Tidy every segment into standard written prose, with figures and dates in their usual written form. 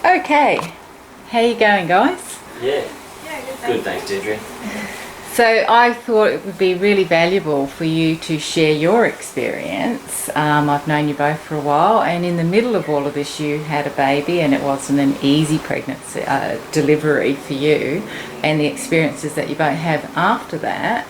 Okay, how you going, guys? Yeah, Yeah, good, thanks, Deirdre. So I thought it would be really valuable for you to share your experience. I've known you both for a while, and in the middle of all of this you had a baby, and it wasn't an easy pregnancy delivery for you, and the experiences that you both have after that.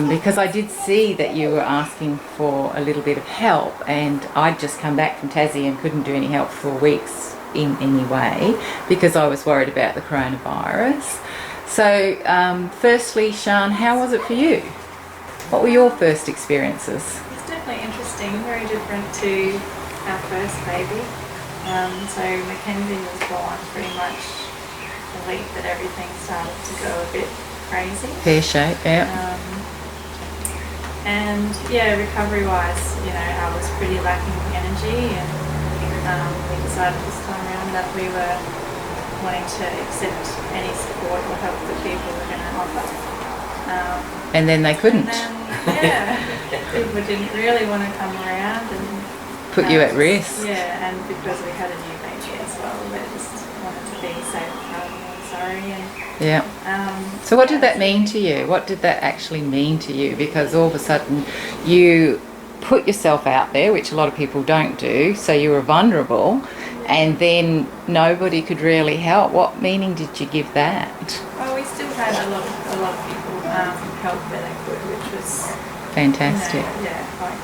Because I did see that you were asking for a little bit of help, and I'd just come back from Tassie and couldn't do any help for weeks in any way because I was worried about the coronavirus. So firstly, Shaan, how was it for you? What were your first experiences? It's definitely interesting, very different to our first baby. So Mackenzie was born pretty much the week that everything started to go a bit crazy. Pear shape, yeah. And yeah, recovery-wise, I was pretty lacking energy, and we decided this time around that we were wanting to accept any support or help that people were going to offer. And then they couldn't. And then, people didn't really want to come around and put you at risk. Yeah, and because we had a new baby as well, they just wanted to be safe rather than sorry. And, yeah. So what did that mean to you? What did that actually mean to you? Because all of a sudden you put yourself out there, which a lot of people don't do, so you were vulnerable, and then nobody could really help. What meaning did you give that? Well, we still had a lot of people help where they could, which was fantastic.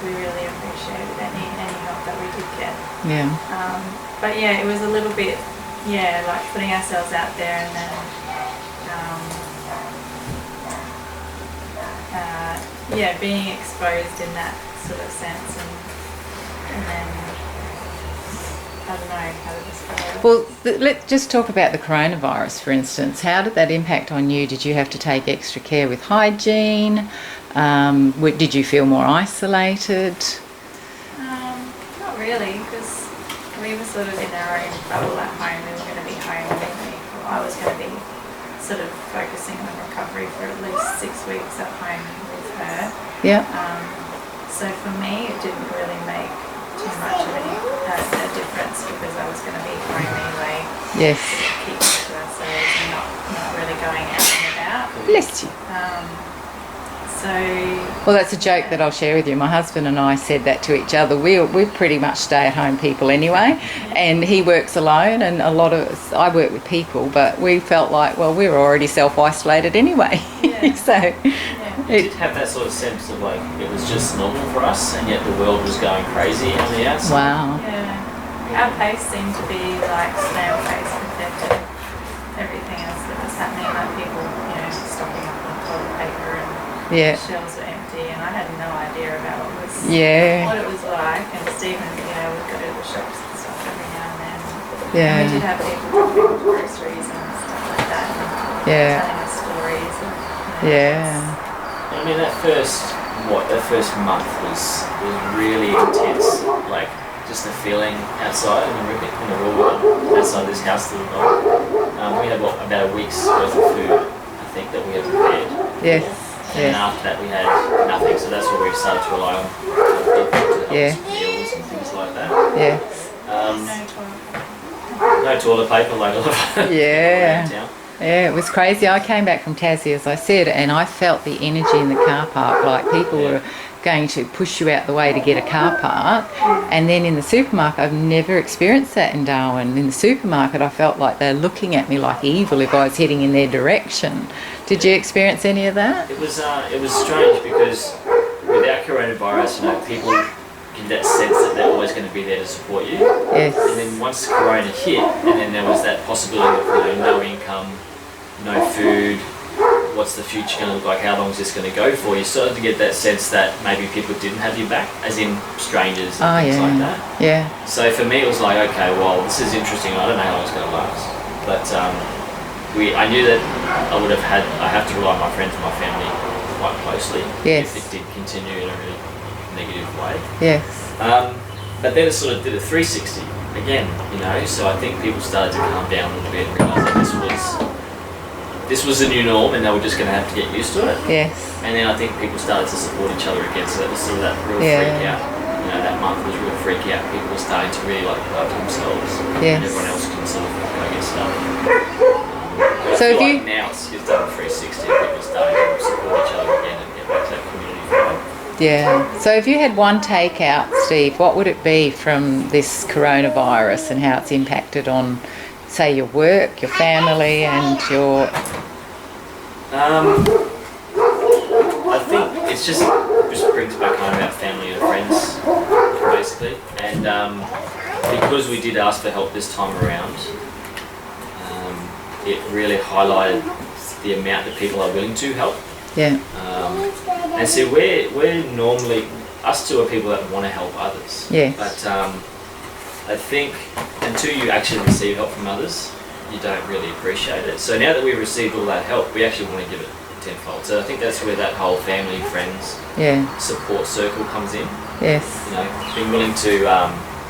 We really appreciated any help that we did get. Yeah. But yeah, it was a little bit like putting ourselves out there, and then being exposed in that sort of sense, and then I don't know how to describe it. Well, let's just talk about the coronavirus, for instance. How did that impact on you? Did you have to take extra care with hygiene? Did you feel more isolated? Not really, because we were sort of in our own bubble at home. We were going to be home. I was going to be sort of focusing on recovery for at least 6 weeks at home with her. Yeah. So for me, it didn't really make too much of a difference because I was going to be home anyway. Yes. Keeping to ourselves and not really going out and about. Bless you. Well, that's a joke that I'll share with you. My husband and I said that to each other. We're pretty much stay-at-home people anyway, and he works alone, and a lot of us, I work with people, but we felt like, well, we were already self-isolated anyway. Yeah. So It did have that sort of sense of like it was just normal for us, and yet the world was going crazy on the outside. Wow. Yeah, our pace seemed to be like snail pace compared to everything else that was happening. Like people, stocking up on toilet paper and shelves were empty, and I had no idea about what it was like. And Stephen, would go to the shops and stuff every now and then. Yeah. And we did have people dropping groceries and stuff like that, and telling us stories. I mean, that first month was really intense. Like just the feeling outside in the real world, outside this house that we've got. We had about a week's worth of food, I think, that we had prepared. Yes. And then after that we had nothing, so that's where we started to rely on people to help us with meals and things like that. Yes. No toilet paper like a lot of around town. Yeah, it was crazy. I came back from Tassie, as I said, and I felt the energy in the car park, like people were going to push you out the way to get a car park. And then in the supermarket, I've never experienced that in Darwin. In the supermarket, I felt like they're looking at me like evil if I was heading in their direction. Did you experience any of that? It was strange because without coronavirus, people get that sense that they're always going to be there to support you. Yes. And then once Corona hit, and then there was that possibility of no income, no food, what's the future going to look like, how long is this going to go for, you started to get that sense that maybe people didn't have your back, as in strangers and things like that. Yeah. So for me it was like, okay, well, this is interesting, I don't know how long it's going to last, but I knew that I have to rely on my friends and my family quite closely if it did continue in a really negative way. Yes. But then it sort of did a 360 again, so I think people started to calm down a little bit and realise that this was the new norm and they were just going to have to get used to it. Yes. And then I think people started to support each other again, so that was sort of that real freak out. That month was real freak out. People were starting to really look after themselves, and everyone else can sort of go I So feel if like now you've done 360 and people starting to support each other again and get back to that community vibe. Yeah. So if you had one takeout, Steve, what would it be from this coronavirus and how it's impacted on, say, your work, your family, and your... I think it's just brings back home about family and friends, basically. And because we did ask for help this time around, it really highlighted the amount that people are willing to help. Yeah. And so we're normally, us two are people that want to help others. Yes. But I think until you actually receive help from others, you don't really appreciate it. So now that we've received all that help, we actually want to give it tenfold. So I think that's where that whole family, friends, support circle comes in. Yes. You know, being willing to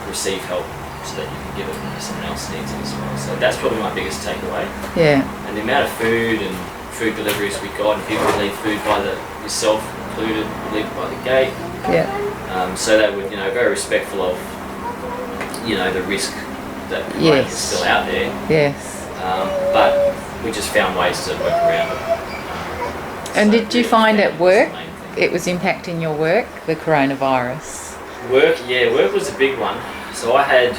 receive help so that you can give it when someone else needs it as well. So that's probably my biggest takeaway. Yeah. And the amount of food and food deliveries we got, and people leave food by yourself included, leave it by the gate. Yeah. So that we're, very respectful of, the risk that is still out there. Yes. But we just found ways to work around it. And did you find at work it was impacting your work, the coronavirus? Work was a big one. So I had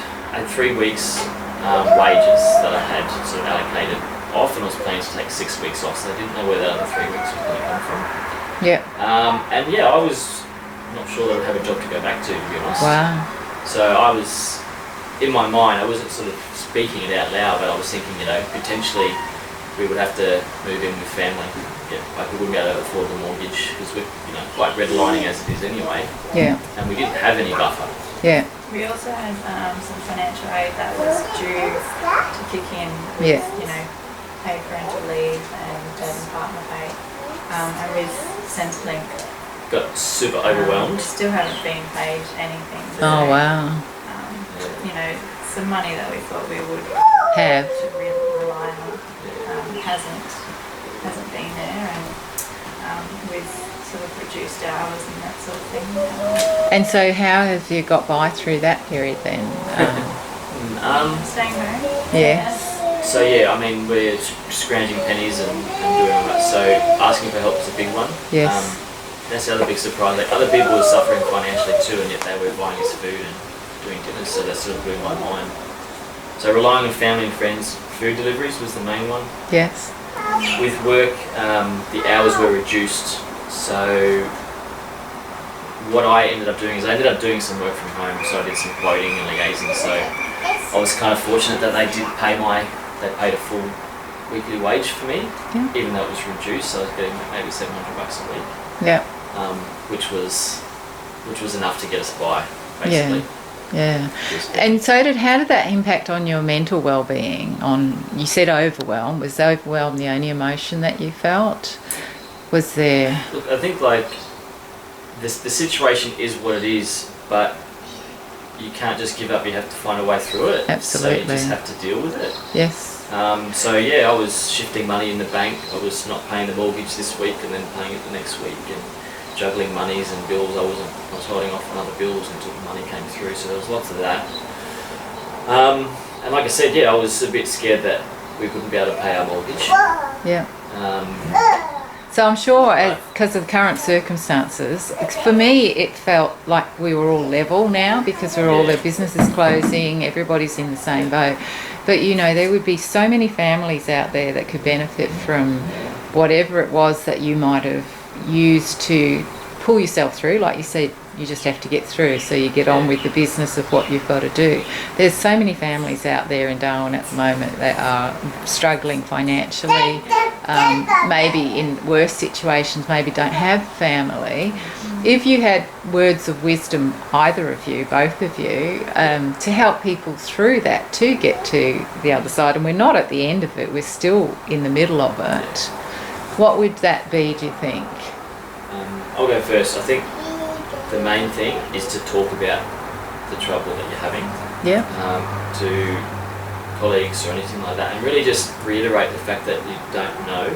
3 weeks wages that I had sort of allocated off, and I was planning to take 6 weeks off, so I didn't know where that other 3 weeks was going to come from. Yeah. I was not sure that I would have a job to go back to be honest. Wow. So I was, in my mind, I wasn't sort of speaking it out loud, but I was thinking, potentially we would have to move in with family. Yeah, like we wouldn't be able to afford the mortgage because we're, quite redlining as it is anyway. Yeah. And we didn't have any buffer. Yeah. We also had some financial aid that was due to kick in with, paid parental leave and dad and partner pay. And with Centrelink, got super overwhelmed. Still haven't been paid anything. Oh wow. Some money that we thought we would Have. should rely on hasn't been there, and with sort of reduced hours and that sort of thing. And so how have you got by through that period then? Staying home. Yes. So we're scrounging pennies and doing all that. So asking for help is a big one. Yes. That's the other big surprise. Like other people were suffering financially too, and yet they were buying us food and doing dinners. So that sort of blew my mind. So relying on family and friends, food deliveries was the main one. Yes. With work, the hours were reduced. So what I ended up doing is I ended up doing some work from home. So I did some quoting and liaising. So I was kind of fortunate that they did they paid a full weekly wage for me, even though it was reduced. So I was getting maybe $700 a week. Yeah. Which was enough to get us by, basically. Yeah. And so how did that impact on your mental well-being? You said overwhelm. Was overwhelm the only emotion that you felt? Was there... Look, I think the situation is what it is, but you can't just give up. You have to find a way through it. Absolutely. So you just have to deal with it. Yes. I was shifting money in the bank. I was not paying the mortgage this week and then paying it the next week, and juggling monies and bills. I was holding off on other bills until the money came through, so there was lots of that. And like I said, I was a bit scared that we wouldn't be able to pay our mortgage. Yeah. So I'm sure, because of the current circumstances, for me it felt like we were all level now because all their businesses closing, everybody's in the same boat. But there would be so many families out there that could benefit from whatever it was that you might have used to pull yourself through. Like you said, you just have to get through, so you get on with the business of what you've got to do. There's so many families out there in Darwin at the moment that are struggling financially, maybe in worse situations, maybe don't have family. If you had words of wisdom, either of you, both of you, to help people through that, to get to the other side, and we're not at the end of it, we're still in the middle of it, what would that be, do you think? I'll go first. I think the main thing is to talk about the trouble that you're having to colleagues or anything like that, and really just reiterate the fact that you don't know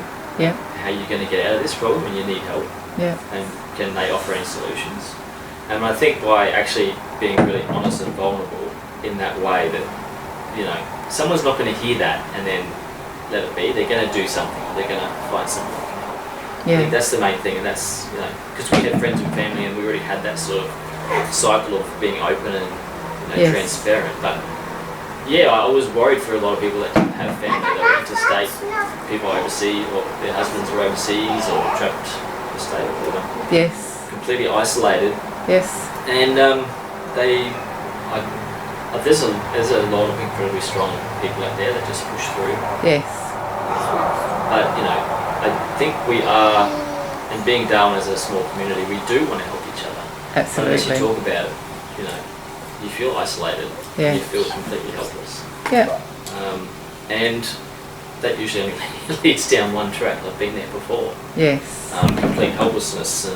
how you're going to get out of this problem and you need help. And can they offer any solutions? And I think by actually being really honest and vulnerable in that way, that someone's not going to hear that and then let it be. They're going to do something. They're going to find something that can help. I Yeah. think that's the main thing, and that's, you know, because we had friends and family, and we already had that sort of cycle of being open and, you know, Yes. transparent. But yeah, I was worried for a lot of people that didn't have family, that were interstate, people overseas, or their husbands were overseas or trapped the state or whatever, Yes. completely isolated. Yes. And there's a lot of incredibly strong people out there that just push through. Yes. But you know, I think we are, and being Darwin as a small community, we do want to help each other. Absolutely. But as you talk about it, you know, you feel isolated. Yeah. You feel completely helpless. Yeah. And that usually only leads down one track. I've been there before. Yes. Complete helplessness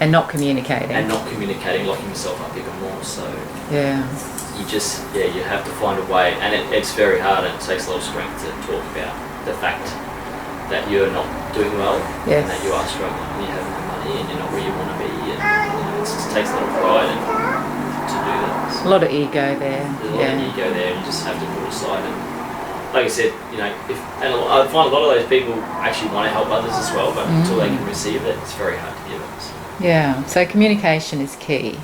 And not communicating. and not communicating, locking yourself up even more. So Yeah. you have to find a way, and it's very hard, and it takes a lot of strength to talk about the fact that you're not doing well, Yes. and that you are struggling, and you have no money, and you're not where you want to be, and you know, it takes a lot of pride to do that. A lot of ego there. There's a lot of Yeah. ego there, and you just have to put aside. And like I said, you know, and I find a lot of those people actually want to help others as well, but until they can receive it, it's very hard to give it. So, Yeah. So communication is key.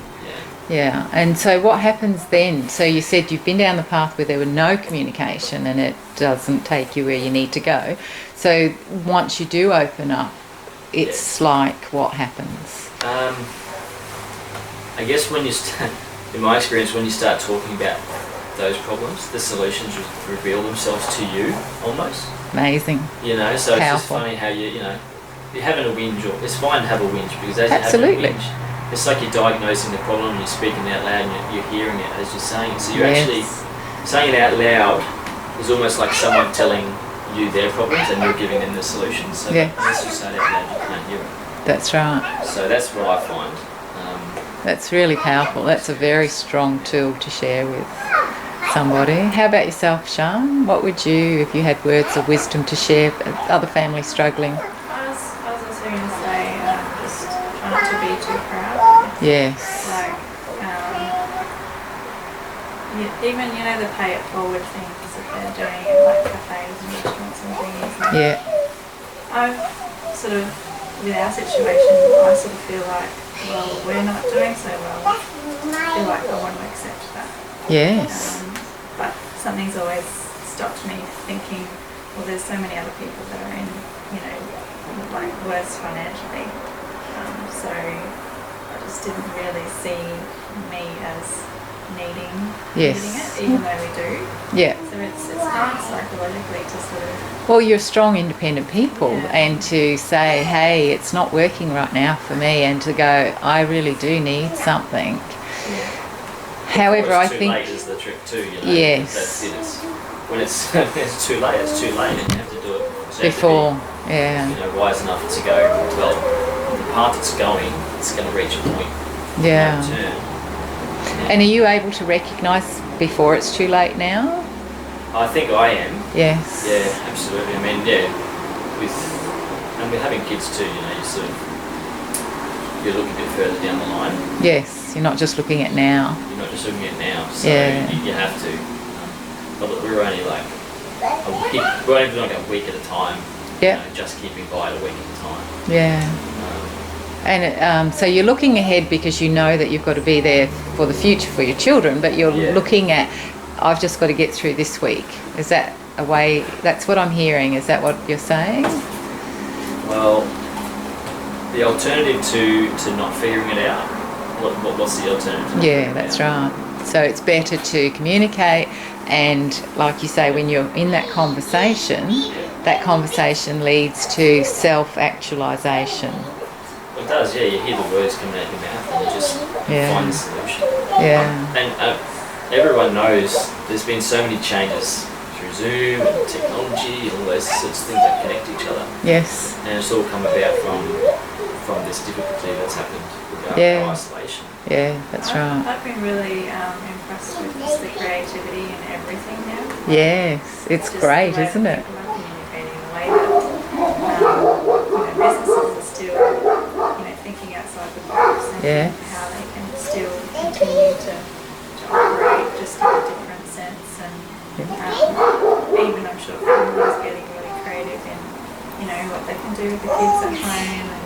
yeah. Yeah. And so what happens then? So you said you've been down the path where there were no communication and it doesn't take you where you need to go. So once you do open up, it's like what happens? I guess when you start, in my experience, when you start talking about those problems, the solutions reveal themselves to you almost. Amazing. You know, so it's just Powerful. funny how you're having a whinge, or it's fine to have a whinge, because as Absolutely. you're having a whinge, it's like you're diagnosing the problem and you're speaking out loud and you're hearing it as you're saying it. So you're actually saying it out loud is almost like someone telling you their problems and you're giving them the solutions. So Yeah. unless you say it out loud, you can't hear it. That's right. So that's what I find. That's really powerful. That's a very strong tool to share with somebody. How about yourself, Shaan? What would you, if you had words of wisdom to share with other families struggling? I was also going to say, just try not to be too proud. Yes. Like, even, you know, the pay it forward things that they're doing at like cafes and restaurants and things. And Yeah. I've sort of, with our situation, I sort of feel like, well, we're not doing so well. I feel like I want to accept that. Yes. But something's always stopped me thinking, well, there's so many other people that are in, you know, like worse financially. So I just didn't really see me as needing Yes. it, even though we do. Yeah. So it's hard psychologically to sort of, Well, you're strong, independent people, Yeah. and to say, hey, it's not working right now for me, and to go, I really do need something. yeah, However, Well, I it's too think, late is the trick too, you know. Yes. That's it. When it's too late, it's too late, and you have to do it. So you have to before, be, yeah, you know, wise enough to go, well, the path it's going, it's going to reach a point. yeah. No turn. And are you able to recognise before it's too late now? I think I am. Yes. Yeah, absolutely. I mean, yeah, and we're having kids too, you know, you look a bit further down the line. Yes, you're not just looking at now. You're not just looking at now, so Yeah. you have to. But look, we're only like we're only like a week at a time. Yeah. You know, just keeping by a week at a time. Yeah. And so you're looking ahead because you know that you've got to be there for the future for your children, but you're Yeah. looking at, I've just got to get through this week. Is that a way, that's what I'm hearing, is that what you're saying? Well, the alternative to not figuring it out, what's the alternative? to not Yeah, figuring it that's out? right. So it's better to communicate, and like you say, when you're in that conversation leads to self-actualisation. Well, it does, yeah. You hear the words coming out of your mouth and you just Yeah. find the solution. Yeah. And everyone knows there's been so many changes through Zoom and technology and all those sorts of things that connect each other. Yes. And it's all come about from this difficulty that's happened with our Yeah. isolation. Yeah, that's right. I've been really impressed with just the creativity and everything now. Yes, it's Just great, the way isn't that it? people are communicating, the way that businesses are still, thinking outside the box and Yeah. how they can still continue to operate just in a different sense. And even I'm sure families getting really creative in, what they can do with the kids at home and,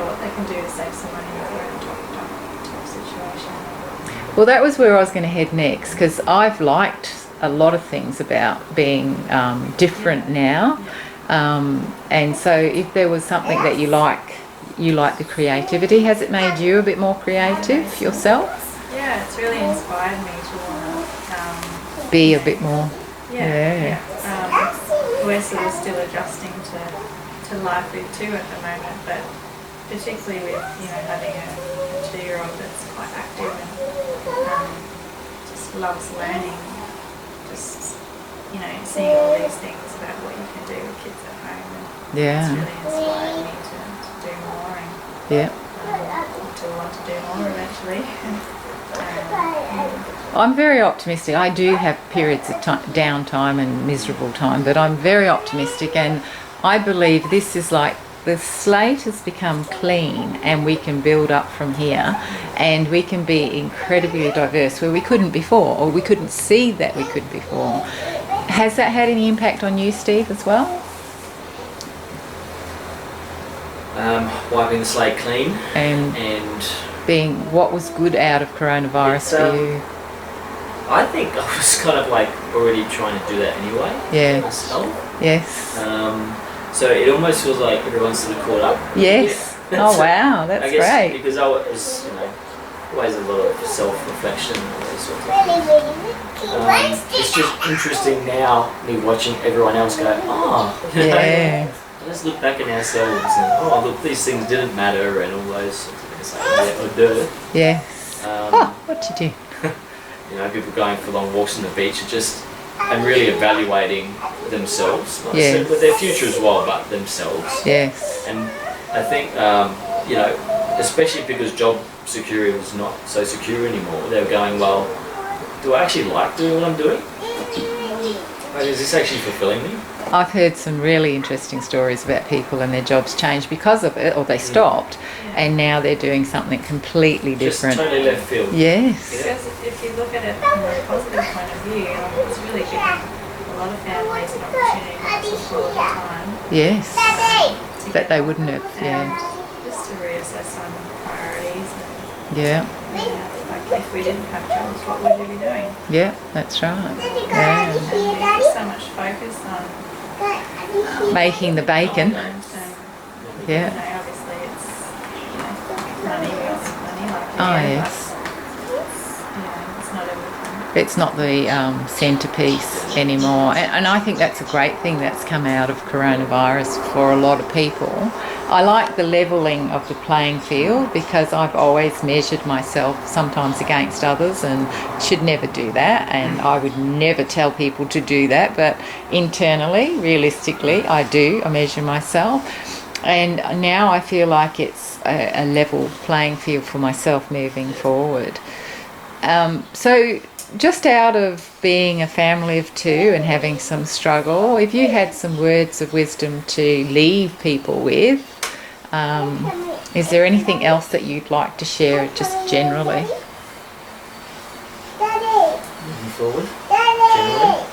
what they can do to save some money if they're in a tough situation. Well, that was where I was going to head next, because I've liked a lot of things about being different now. And so if there was something that you like the creativity. Has it made you a bit more creative yourself? Yeah, it's really inspired me to want to be a bit more. Yeah. We're sort of still adjusting to life with two at the moment, but particularly with having a 2-year-old that's quite active and just loves learning. Just seeing all these things about what you can do with kids at home. And it's really inspired me to do more and to want to do more eventually. I'm very optimistic. I do have periods of downtime and miserable time, but I'm very optimistic, and I believe this is like the slate has become clean and we can build up from here, and we can be incredibly diverse where we couldn't before, or we couldn't see that we could before. Has that had any impact on you, Steve, as well? Wiping the slate clean and being what was good out of coronavirus for you? I think I was kind of like already trying to do that anyway. Myself. Yes. So it almost feels like everyone's sort of caught up. Yes. Oh wow, that's great. Because I was, always a lot of self-reflection and all those sorts of things. It's just interesting now, me watching everyone else go, let's look back at ourselves and look, these things didn't matter and all those sorts of things like Yes. What'd you do? People going for long walks on the beach and really evaluating themselves, not but their future as well, but themselves. Yes. And I think, especially because job security was not so secure anymore, they were going, well, do I actually like doing what I'm doing? Like, is this actually fulfilling me? I've heard some really interesting stories about people and their jobs changed because of it, or they stopped, and now they're doing something completely different. Just totally left field. Yes. Because if you look at it from a positive point of view, it's really given a lot of families an opportunity to explore the time. Yes. That they wouldn't have. Just to reassess on priorities. And, if we didn't have jobs, what would we be doing? Yeah, that's right. And there's so much focus on making the bacon. Obviously it's money, we also money like yes. It's not everything. It's not the centrepiece anymore, and I think that's a great thing that's come out of coronavirus for a lot of people. I like the levelling of the playing field, because I've always measured myself sometimes against others and should never do that, and I would never tell people to do that, but internally, realistically, I measure myself, and now I feel like it's a level playing field for myself moving forward. So just out of being a family of two and having some struggle, if you had some words of wisdom to leave people with, is there anything else that you'd like to share just generally? Moving forward, generally.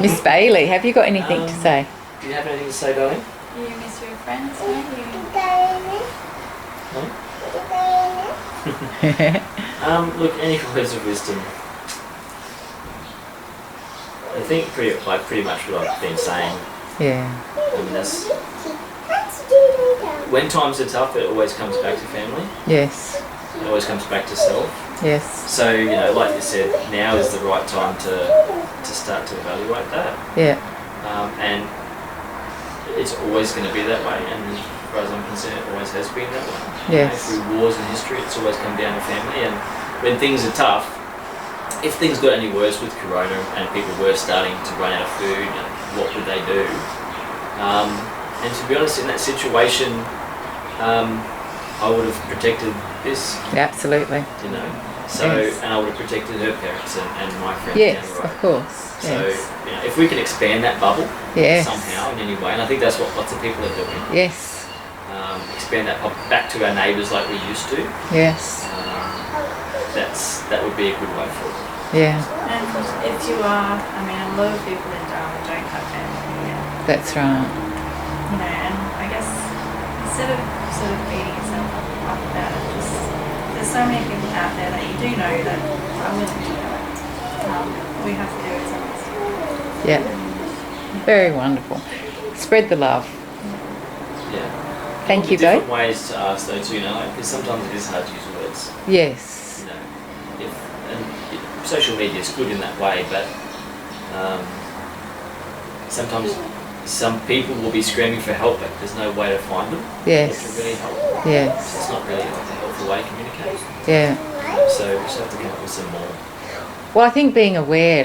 Miss Bailey, have you got anything to say? Do you have anything to say, darling? You miss your friends, don't you? Look, any words of wisdom. I think pretty much what I've been saying. Yeah. I mean, when times are tough, it always comes back to family. Yes. It always comes back to self. Yes. So, like you said, now is the right time to start to evaluate that. Yeah. And it's always going to be that way, and as far as I'm concerned, it always has been that way. Yes. Through wars and history, it's always come down to family, and when things are tough, if things got any worse with corona and people were starting to run out of food, what would they do? And to be honest, in that situation, I would have protected this. Absolutely. So, yes. And I would have protected her parents and my friends. Yes, down the road. of course. So, yes. If we can expand that bubble Yes. somehow in any way, and I think that's what lots of people are doing. Yes. Expand that bubble back to our neighbours like we used to. Yes. that would be a good way forward. Yeah, And if you are, I mean, a lot of people in Darwin don't have family yet. that's right. You know, and I guess instead of sort of beating yourself up about it, just there's so many people out there that you do know that are willing to do it. All you have to do is ask. Yeah, very wonderful. Spread the love. Yeah. Thank you Different both. ways to ask though too, because sometimes it is hard to use words. Yes. Social media is good in that way, but sometimes some people will be screaming for help, but there's no way to find them. Yes. To really help. Yes. It's not really like a helpful way to communicate. Yeah. So we just have to come up with some more. Well, I think being aware,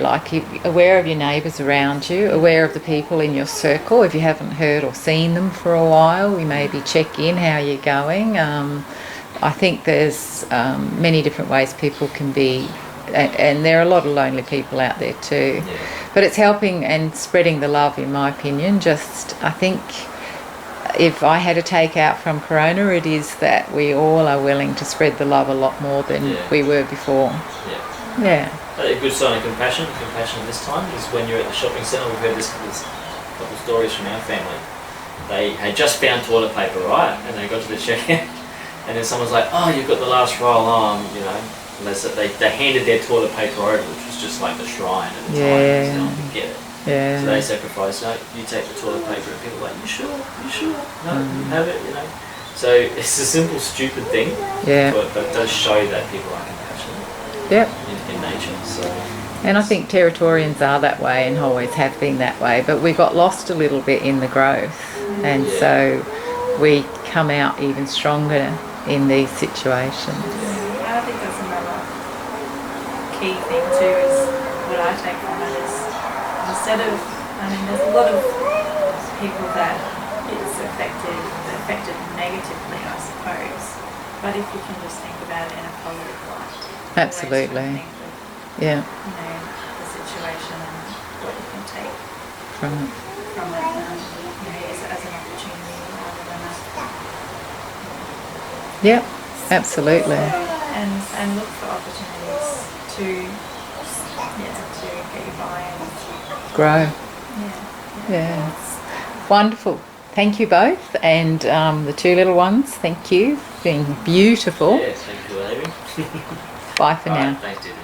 aware of your neighbours around you, aware of the people in your circle. If you haven't heard or seen them for a while, we maybe check in how you're going. I think there's many different ways people can be, and there are a lot of lonely people out there too. Yeah. But it's helping and spreading the love, in my opinion. I think if I had a take out from Corona, it is that we all are willing to spread the love a lot more than we were before. Yeah. Yeah. A good sign of compassion this time is when you're at the shopping centre. We've heard this couple of stories from our family. They had just found toilet paper, right? And they got to the checkout, and then someone's like, "Oh, you've got the last roll on," you know. And they handed their toilet paper over, which was just like the shrine at the time. So no one could get it. Yeah. So they sacrificed. No, you take the toilet paper, and people are like, "You sure? You sure? No, you have it," you know. So it's a simple, stupid thing. Yeah. But it does show that people are compassionate. Yep. In nature. So. And I think Territorians are that way and always have been that way, but we got lost a little bit in the growth, and so we come out even stronger in these situations. I think that's another key thing too, is what I take from it is, instead of, I mean, there's a lot of people that it's affected negatively, I suppose, but if you can just think about it in a positive light. Absolutely. Yeah. You know, the situation and what you can take From it. from it, you know, as an opportunity rather than a... Yep. Absolutely. And look for opportunities to get you by and Grow. yeah. Yeah. Wonderful. Thank you both, and the two little ones. Thank you. Being beautiful. Yes, thank you, Amy. Bye for All now. right, thanks, Diddy.